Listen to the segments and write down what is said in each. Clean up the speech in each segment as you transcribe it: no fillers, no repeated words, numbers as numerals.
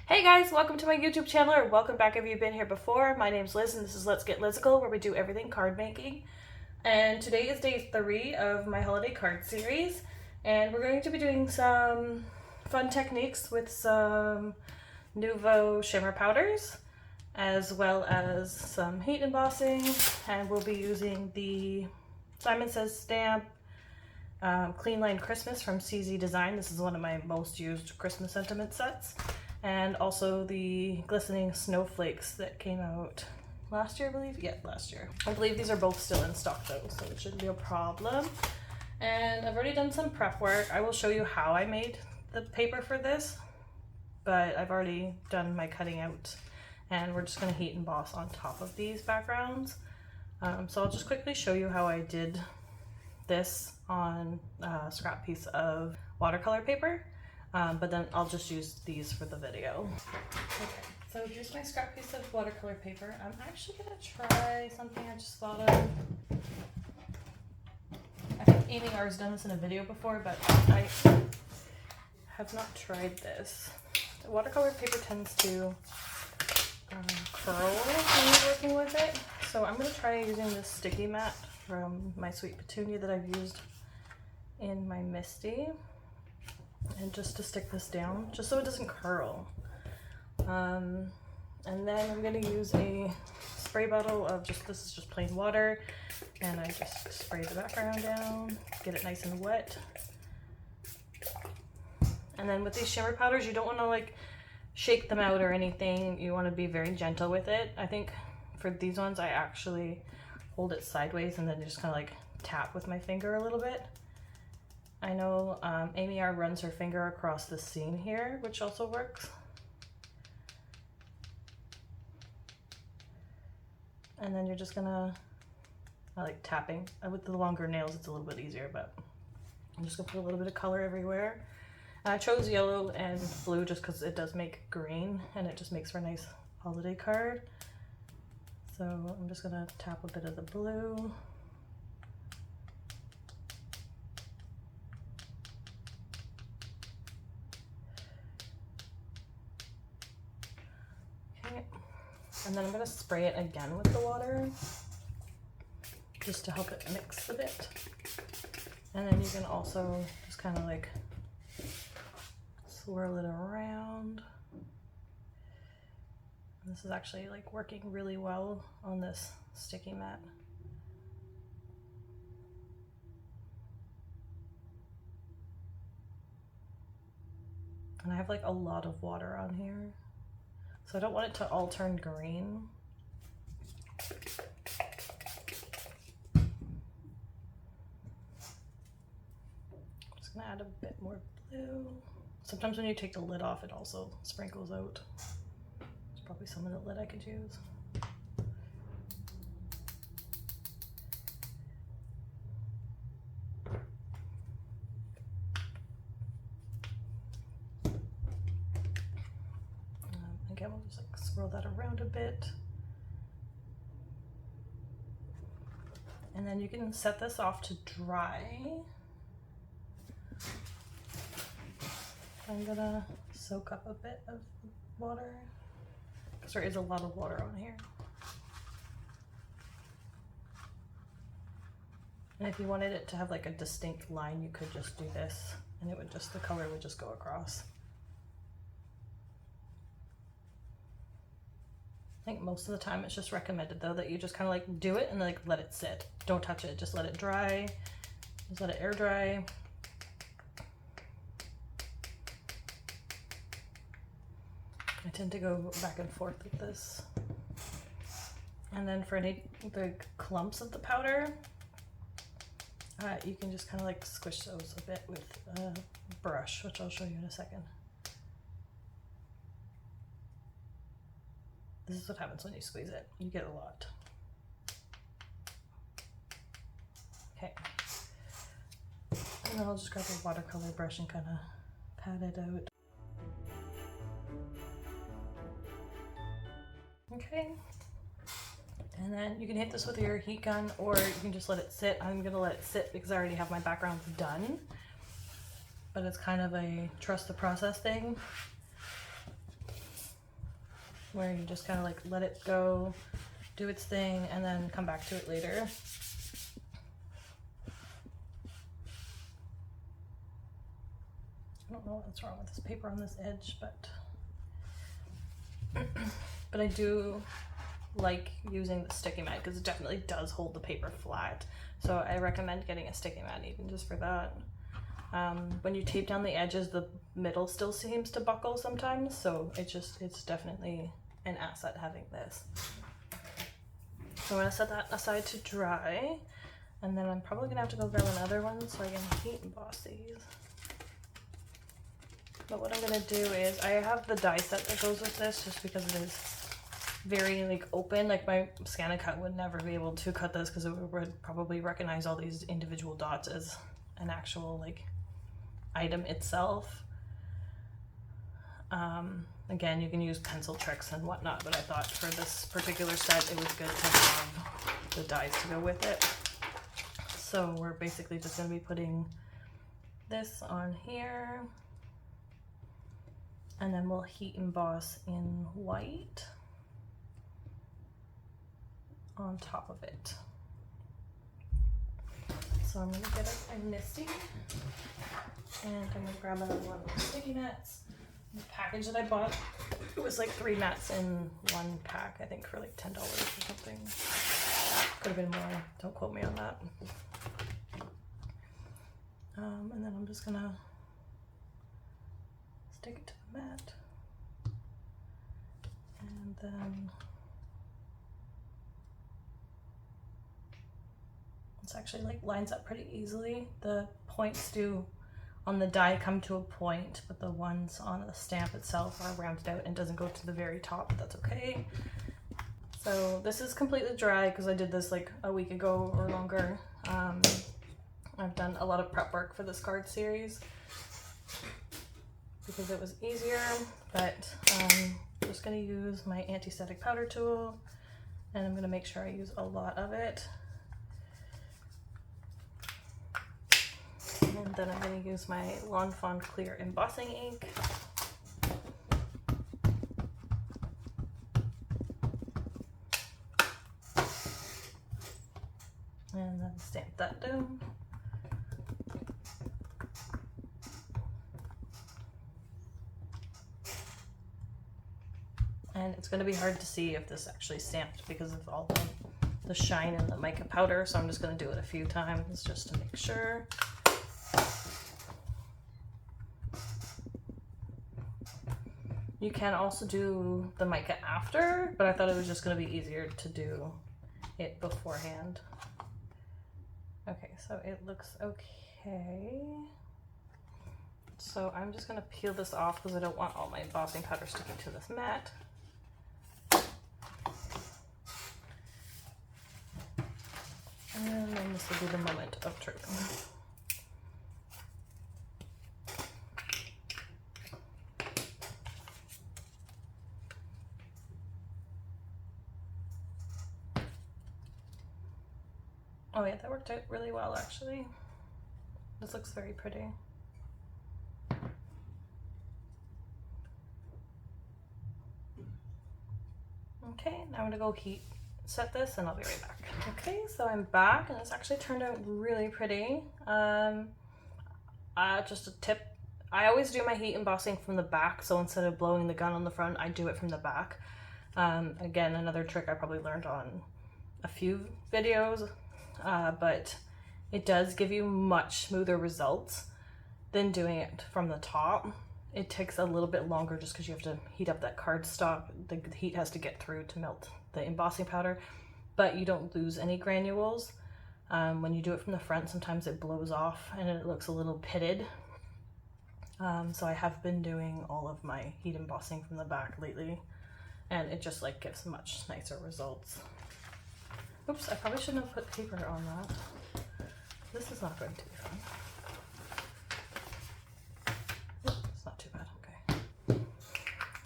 Hey guys, welcome to my YouTube channel, or welcome back if you've been here before. My name's Liz and this is Let's Get Lizical, where we do everything card making. And today is day 3 of my holiday card series, and we're going to be doing some fun techniques with some Nuvo Shimmer Powders, as well as some heat embossing, and we'll be using the Simon Says stamp Clean Line Christmas from CZ Design. This is one of my most used Christmas sentiment sets. And also the glistening snowflakes that came out last year, I believe. Yeah, last year. I believe these are both still in stock though, so it shouldn't be a problem. And I've already done some prep work. I will show you how I made the paper for this, but I've already done my cutting out, and we're just going to heat emboss on top of these backgrounds. So I'll just quickly show you how I did this on a scrap piece of watercolor paper. But then I'll just use these for the video. Okay, so here's my scrap piece of watercolor paper. I'm actually gonna try something I just thought of. I think Amy R's done this in a video before, but I have not tried this. The watercolor paper tends to curl when you're working with it. So I'm gonna try using this sticky mat from my Sweet Petunia that I've used in my Misty. And just to stick this down, just so it doesn't curl. And then I'm gonna use a spray bottle of this is just plain water, and I just spray the background down, get it nice and wet. And then with these shimmer powders, you don't wanna like shake them out or anything. You wanna be very gentle with it. I think for these ones, I actually hold it sideways and then just kind of like tap with my finger a little bit. I know Amy R runs her finger across the seam here, which also works. And then you're just gonna, I like tapping. With the longer nails, it's a little bit easier, but I'm just gonna put a little bit of color everywhere. And I chose yellow and blue just because it does make green, and it just makes for a nice holiday card. So I'm just gonna tap a bit of the blue. And then I'm going to spray it again with the water just to help it mix a bit. And then you can also just kind of like swirl it around. And this is actually like working really well on this sticky mat. And I have like a lot of water on here, so I don't want it to all turn green. I'm just gonna add a bit more blue. Sometimes when you take the lid off, it also sprinkles out. There's probably some of the lid I could use. Again, we'll just like swirl that around a bit. And then you can set this off to dry. I'm gonna soak up a bit of water because there is a lot of water on here. And if you wanted it to have like a distinct line, you could just do this, and it would just, the color would just go across. I think most of the time it's just recommended though that you just kind of like do it and like let it sit. Don't touch it, just let it dry. Just let it air dry. I tend to go back and forth with this. And then for any the clumps of the powder, you can just kind of like squish those a bit with a brush, which I'll show you in a second. This is what happens when you squeeze it. You get a lot. Okay. And then I'll just grab a watercolor brush and kind of pat it out. Okay. And then you can hit this with your heat gun, or you can just let it sit. I'm gonna let it sit because I already have my backgrounds done. But it's kind of a trust the process thing. where you just kind of like let it go, do its thing, and then come back to it later. I don't know what's wrong with this paper on this edge, but but I do like using the sticky mat because it definitely does hold the paper flat. So I recommend getting a sticky mat even just for that. When you tape down the edges, the middle still seems to buckle sometimes, so it's definitely an asset having this. So I'm gonna set that aside to dry, and then I'm probably gonna have to go grab another one so I can heat emboss these. But what I'm gonna do is, I have the die set that goes with this just because it is very like open. Like my ScanNCut would never be able to cut this because it would probably recognize all these individual dots as an actual like item itself. Again, you can use pencil tricks and whatnot, but I thought for this particular set it was good to have the dies to go with it. So we're basically just going to be putting this on here, and then we'll heat emboss in white on top of it. So I'm going to get a misty, and I'm going to grab another one of the sticky mats. The package that I bought, it was like 3 mats in one pack, I think for like $10 or something. Could have been more, don't quote me on that. And then I'm just gonna stick it to the mat. And then it's actually like lines up pretty easily. The points do on the die come to a point, but the ones on the stamp itself are rounded out and doesn't go to the very top, but that's okay. So this is completely dry because I did this like a week ago or longer. I've done a lot of prep work for this card series because it was easier, but I'm just gonna use my anti-static powder tool, and I'm gonna make sure I use a lot of it. And then I'm going to use my Lawn Fawn Clear embossing ink. And then stamp that down. And it's going to be hard to see if this actually stamped because of all the shine in the mica powder, so I'm just going to do it a few times just to make sure. You can also do the mica after, but I thought it was just going to be easier to do it beforehand. Okay, so it looks okay. So I'm just going to peel this off because I don't want all my embossing powder sticking to this mat. And then this will be the moment of truth. Oh yeah, that worked out really well actually. This looks very pretty. Okay, now I'm gonna go set this and I'll be right back. Okay, so I'm back and it's actually turned out really pretty. Just a tip, I always do my heat embossing from the back, so instead of blowing the gun on the front, I do it from the back. Again, another trick I probably learned on a few videos. But it does give you much smoother results than doing it from the top. It takes a little bit longer just because you have to heat up that cardstock. The heat has to get through to melt the embossing powder, but you don't lose any granules. When you do it from the front, sometimes it blows off and it looks a little pitted. So I have been doing all of my heat embossing from the back lately, and it just like gives much nicer results. Oops, I probably shouldn't have put paper on that. This is not going to be fun. It's not too bad, okay.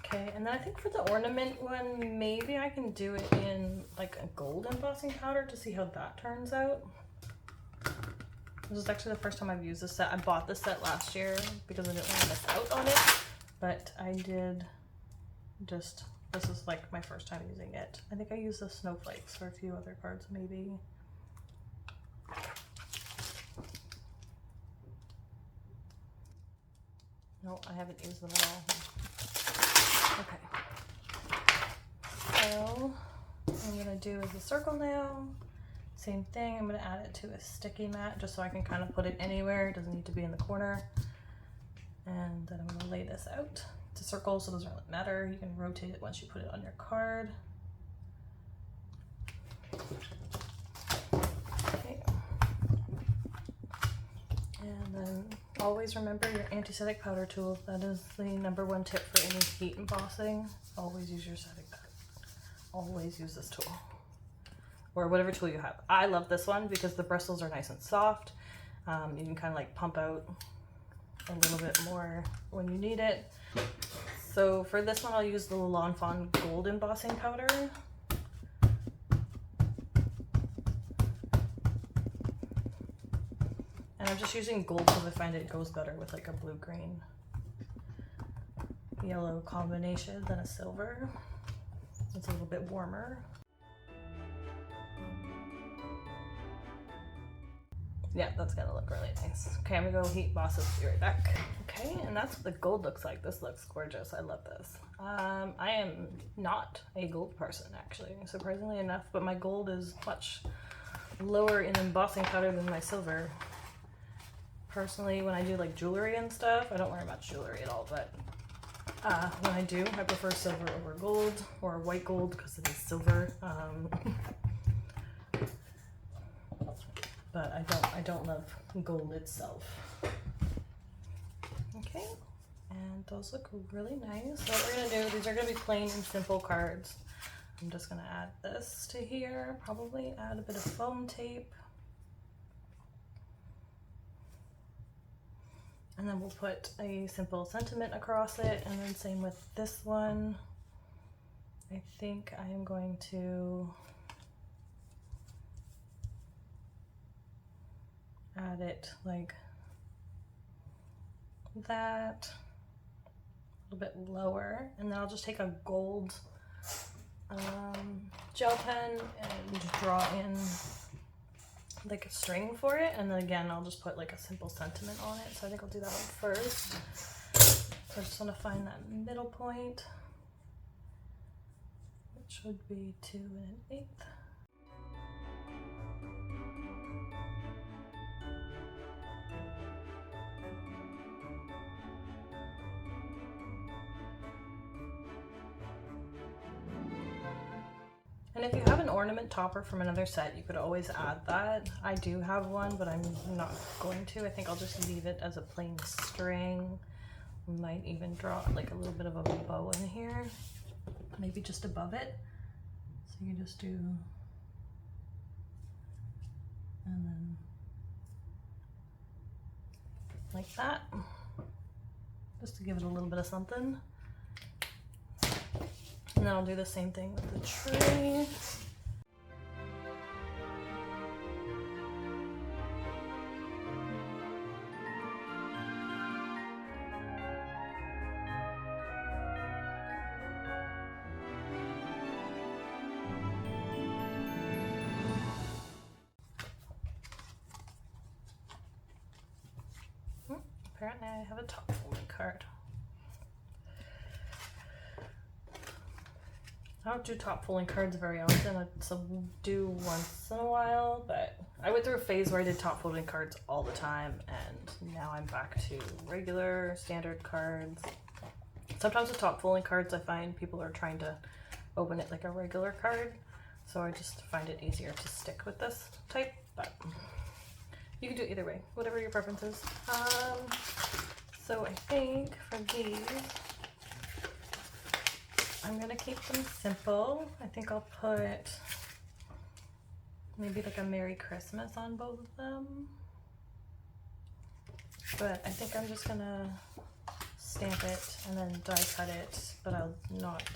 Okay, and then I think for the ornament one, maybe I can do it in like a gold embossing powder to see how that turns out. This is actually the first time I've used this set. I bought this set last year because I didn't want to miss out on it, but I did just this is like my first time using it. I think I used the snowflakes for a few other cards maybe. No, I haven't used them at all. Okay. So what I'm gonna do is a circle now. Same thing, I'm gonna add it to a sticky mat just so I can kind of put it anywhere. It doesn't need to be in the corner. And then I'm gonna lay this out. It's a circle, so it doesn't really matter. You can rotate it once you put it on your card. Okay. And then always remember your anti-static powder tool. That is the #1 tip for any heat embossing. Always use your static powder. Always use this tool. Or whatever tool you have. I love this one because the bristles are nice and soft. You can kind of like pump out a little bit more when you need it. So for this one, I'll use the Lawn Fawn Gold Embossing Powder. And I'm just using gold because I find it goes better with like a blue-green yellow combination than a silver. It's a little bit warmer. Yeah, that's gonna look really nice. Okay, I'm gonna go heat emboss this. Be right back. Okay, and that's what the gold looks like. This looks gorgeous. I love this. I am not a gold person, actually, surprisingly enough, but my gold is much lower in embossing powder than my silver. Personally, when I do like jewelry and stuff, I don't wear much jewelry at all, but when I do, I prefer silver over gold, or white gold because it is silver. But I don't love gold itself. Okay, and those look really nice. So what we're gonna do, these are gonna be plain and simple cards. I'm just gonna add this to here, probably add a bit of foam tape. And then we'll put a simple sentiment across it, and then same with this one. I think I am going to add it like that, a little bit lower, and then I'll just take a gold gel pen and draw in like a string for it, and then again I'll just put like a simple sentiment on it. So I think I'll do that one first. So I just want to find that middle point, which would be 2 1/8. And if you have an ornament topper from another set, you could always add that. I do have one, but I'm not going to. I think I'll just leave it as a plain string. Might even draw like a little bit of a bow in here, maybe just above it. So you just do, and then like that, just to give it a little bit of something. And then I'll do the same thing with the tree. Apparently I have a top folding card. I don't do top folding cards very often. I do once in a while, but I went through a phase where I did top folding cards all the time, and now I'm back to regular standard cards. Sometimes with top folding cards, I find people are trying to open it like a regular card, so I just find it easier to stick with this type, but you can do it either way, whatever your preference is. So I think for these, I'm gonna keep them simple. I think I'll put maybe like a Merry Christmas on both of them. But I think I'm just gonna stamp it and then die cut it, but I'll not.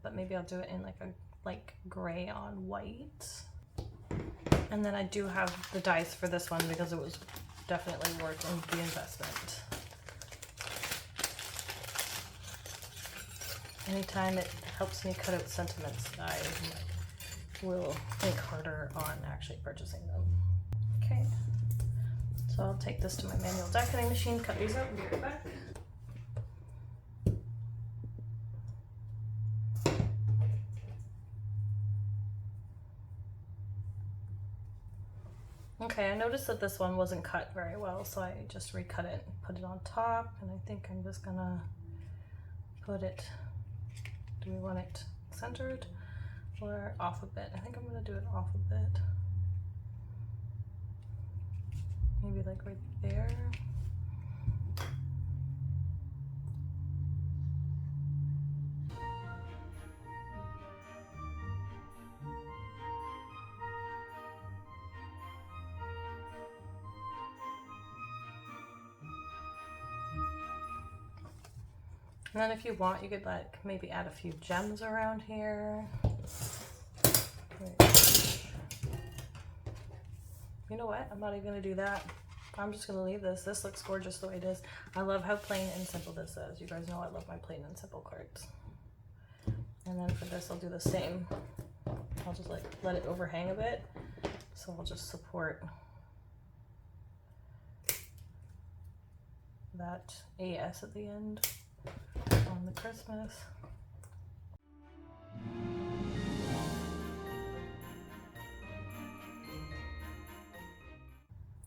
But maybe I'll do it in like a gray on white. And then I do have the dice for this one because it was definitely worth the investment. Anytime it helps me cut out sentiments, I will think harder on actually purchasing them. Okay, so I'll take this to my manual die cutting machine, cut these out, and be right back. Okay, I noticed that this one wasn't cut very well, so I just recut it and put it on top, and I think I'm just gonna put it, do we want it centered or off a bit? I think I'm gonna do it off a bit. Maybe like right there. And then if you want, you could like maybe add a few gems around here. You know what? I'm not even gonna do that. I'm just gonna leave this. This looks gorgeous the way it is. I love how plain and simple this is. You guys know I love my plain and simple cards. And then for this, I'll do the same. I'll just like let it overhang a bit. So I'll just support that AS at the end on the Christmas.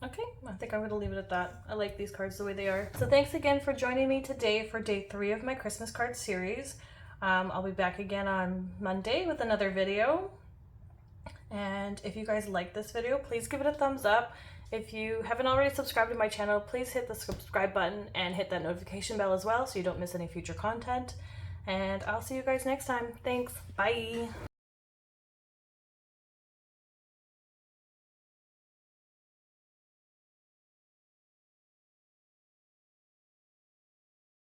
Okay, I think I'm going to leave it at that. I like these cards the way they are. So thanks again for joining me today for day 3 of my Christmas card series. I'll be back again on Monday with another video. And if you guys like this video, please give it a thumbs up. If you haven't already subscribed to my channel, please hit the subscribe button and hit that notification bell as well so you don't miss any future content. And I'll see you guys next time. Thanks. Bye.